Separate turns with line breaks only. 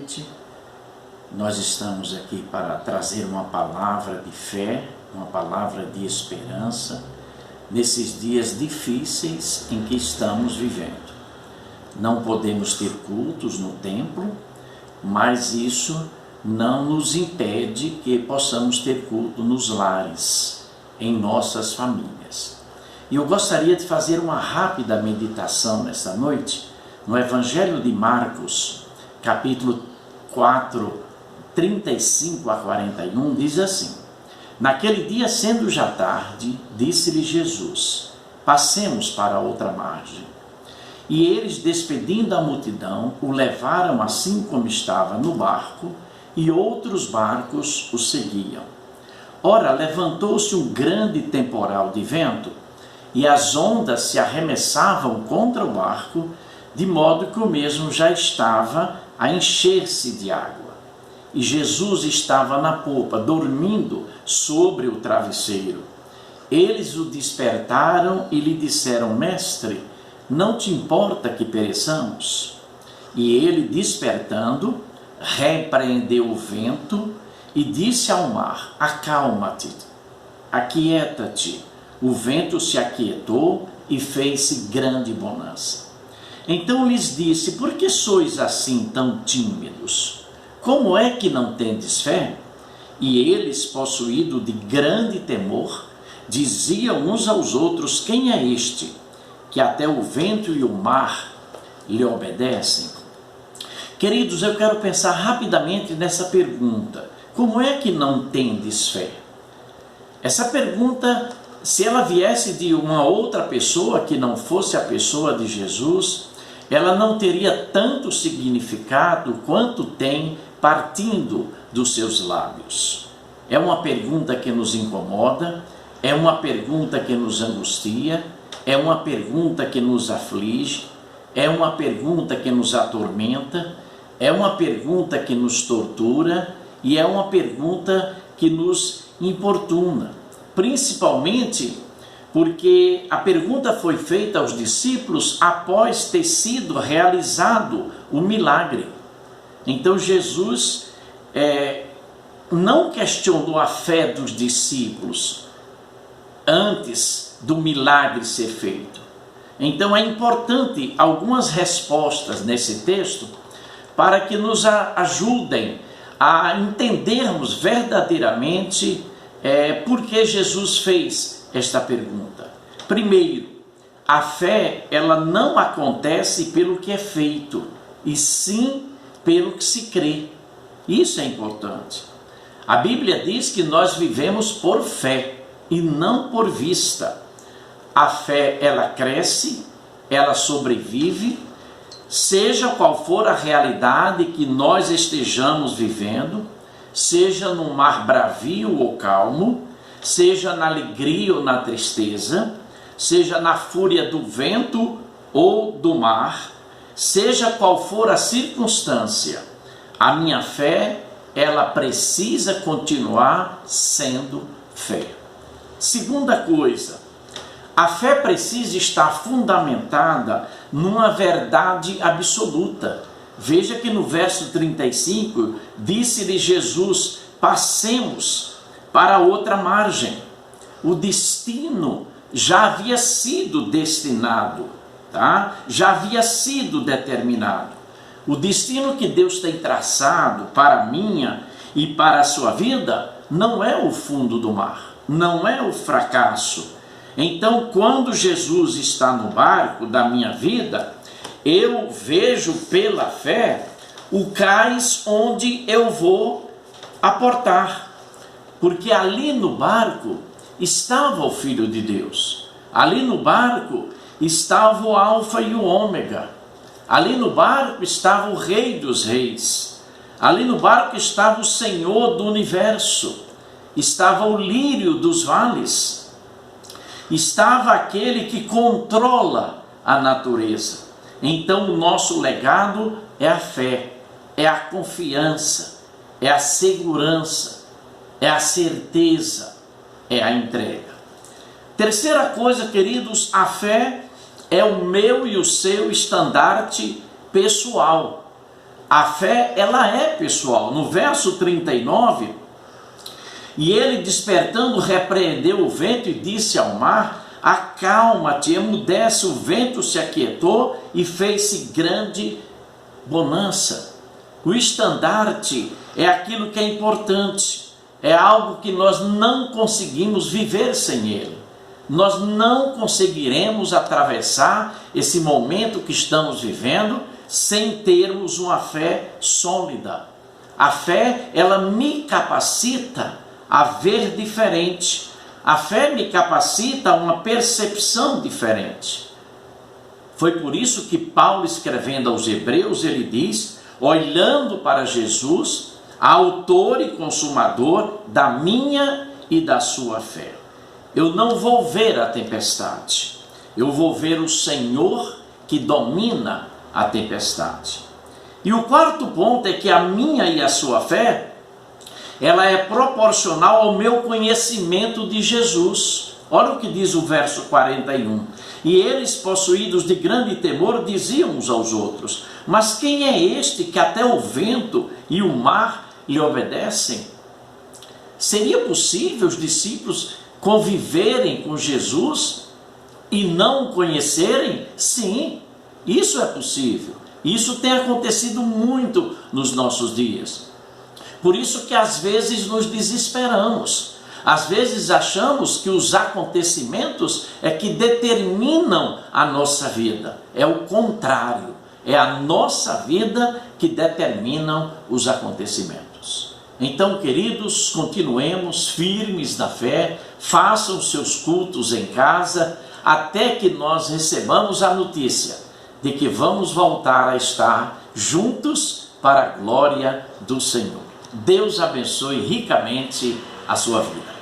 noite. Nós estamos aqui para trazer uma palavra de fé, uma palavra de esperança, nesses dias difíceis em que estamos vivendo. Não podemos ter cultos no templo, mas isso não nos impede que possamos ter culto nos lares, em nossas famílias. E eu gostaria de fazer uma rápida meditação nesta noite, no Evangelho de Marcos, capítulo 4, 35 a 41, diz assim: Naquele dia, sendo já tarde, disse-lhe Jesus: Passemos para outra margem. E eles, despedindo a multidão, o levaram assim como estava no barco, e outros barcos o seguiam. Ora, levantou-se um grande temporal de vento, e as ondas se arremessavam contra o barco, de modo que o mesmo já estava a encher-se de água. E Jesus estava na popa, dormindo sobre o travesseiro. Eles o despertaram e lhe disseram: Mestre, não te importa que pereçamos? E ele, despertando, repreendeu o vento e disse ao mar: Acalma-te, aquieta-te. O vento se aquietou e fez-se grande bonança. Então lhes disse: Por que sois assim tão tímidos? Como é que não tendes fé? E eles, possuídos de grande temor, diziam uns aos outros: Quem é este, que até o vento e o mar lhe obedecem? Queridos, eu quero pensar rapidamente nessa pergunta: como é que não tendes fé? Essa pergunta, se ela viesse de uma outra pessoa que não fosse a pessoa de Jesus, ela não teria tanto significado quanto tem partindo dos seus lábios. É uma pergunta que nos incomoda, é uma pergunta que nos angustia, é uma pergunta que nos aflige, é uma pergunta que nos atormenta, é uma pergunta que nos tortura e é uma pergunta que nos importuna, principalmente porque a pergunta foi feita aos discípulos após ter sido realizado o milagre. Então Jesus não questionou a fé dos discípulos antes do milagre ser feito. Então é importante algumas respostas nesse texto para que nos ajudem a entendermos verdadeiramente por que Jesus fez esta pergunta. Primeiro, a fé ela não acontece pelo que é feito, e sim pelo que se crê. Isso é importante. A Bíblia diz que nós vivemos por fé e não por vista. A fé ela cresce, ela sobrevive, seja qual for a realidade que nós estejamos vivendo, seja no mar bravio ou calmo, seja na alegria ou na tristeza, seja na fúria do vento ou do mar, seja qual for a circunstância, a minha fé, ela precisa continuar sendo fé. Segunda coisa, a fé precisa estar fundamentada numa verdade absoluta. Veja que no verso 35, disse-lhe Jesus: Passemos para outra margem. O destino já havia sido destinado, já havia sido determinado. O destino que Deus tem traçado para a minha e para a sua vida não é o fundo do mar, não é o fracasso. Então, quando Jesus está no barco da minha vida, eu vejo pela fé o cais onde eu vou aportar, porque ali no barco estava o Filho de Deus, ali no barco estava o Alfa e o Ômega, ali no barco estava o Rei dos Reis, ali no barco estava o Senhor do Universo, estava o lírio dos vales, estava aquele que controla a natureza. Então o nosso legado é a fé, é a confiança, é a segurança, é a certeza, é a entrega. Terceira coisa, queridos, a fé é o meu e o seu estandarte pessoal. A fé, ela é pessoal. No verso 39, e ele despertando repreendeu o vento e disse ao mar: acalma-te, emudece. O vento se aquietou e fez-se grande bonança. O estandarte é aquilo que é importante, é algo que nós não conseguimos viver sem ele. Nós não conseguiremos atravessar esse momento que estamos vivendo sem termos uma fé sólida. A fé, ela me capacita a ver diferente. A fé me capacita a uma percepção diferente. Foi por isso que Paulo, escrevendo aos Hebreus, ele diz: olhando para Jesus, autor e consumador da minha e da sua fé. Eu não vou ver a tempestade, eu vou ver o Senhor que domina a tempestade. E o quarto ponto é que a minha e a sua fé, ela é proporcional ao meu conhecimento de Jesus. Olha o que diz o verso 41. E eles, possuídos de grande temor, diziam uns aos outros: mas quem é este que até o vento e o mar lhe obedecem? Seria possível os discípulos conviverem com Jesus e não o conhecerem? Sim, isso é possível. Isso tem acontecido muito nos nossos dias. Por isso que às vezes nos desesperamos. Às vezes achamos que os acontecimentos é que determinam a nossa vida. É o contrário. É a nossa vida que determinam os acontecimentos. Então, queridos, continuemos firmes na fé, façam seus cultos em casa, até que nós recebamos a notícia de que vamos voltar a estar juntos para a glória do Senhor. Deus abençoe ricamente a sua vida.